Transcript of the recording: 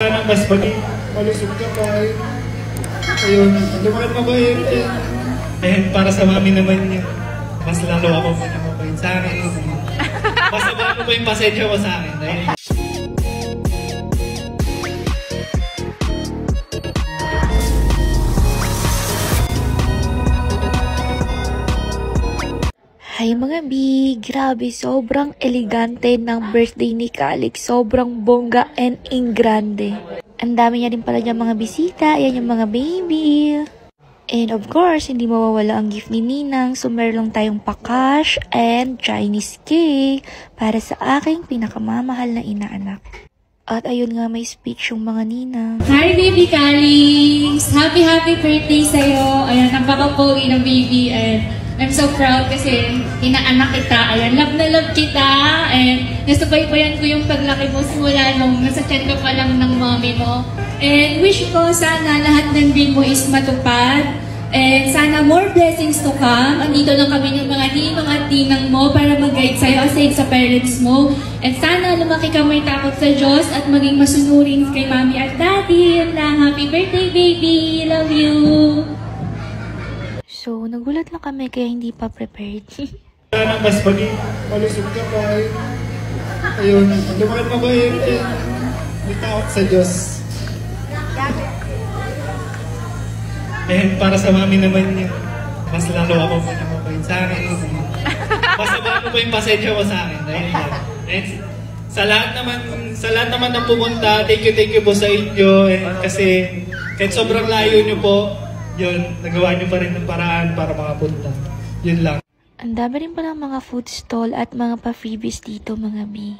Sana mas maging malusog ka pa eh. Ayun, lumaking mabait eh. Ayun, para sa mami naman niya. Mas lalo ako mabait sa akin. Basta ba po yung pasensya ko sa akin. Ayun. Hi mga B! Grabe, sobrang elegante ng birthday ni Kalik. Sobrang bongga and ingrande. Ang dami niya din pala dyan mga bisita. Ayan yung mga baby. And of course, hindi mawawala ang gift ni Ninang. So meron lang tayong pa-cash and Chinese cake para sa aking pinakamamahal na inaanak. At ayun nga, may speech yung mga Ninang. Hi baby Calix! Happy birthday sa'yo! Ayan, napaka-pogi ng baby and I'm so proud kasi inaanak kita. Ayan, love na love kita. And nasubaybayan ko yung paglaki mo simula nung nasa tiyan ka pa lang ng mommy mo. And wish ko sana lahat ng dream mo is matupad. And sana more blessings to come. Andito lang kami ng mga ninong at ninang mo para mag-guide sa'yo aside sa parents mo. And sana lumaki ka may takot sa Diyos at maging masunurin kay mommy at daddy. Yun lang. Happy birthday baby! Love you! So, nagulat lang kami kaya hindi pa prepared. Sana mas maging malusog ka pa eh. Ayun, lumaking mabait eh. May takot sa Diyos. Ayun, para sa mami naman niya. Mas lalo ako mabait sa akin. Basta ba po yung pasensya ko sa akin. Ayun yan. And sa lahat naman ng pumunta, thank you po sa inyo. Kasi kahit sobrang layo nyo po, yun, nagawa nyo pa rin ng paraan para makapunta. Yun lang. Ang dami rin pala mga food stall at mga pa-freebies dito mga B.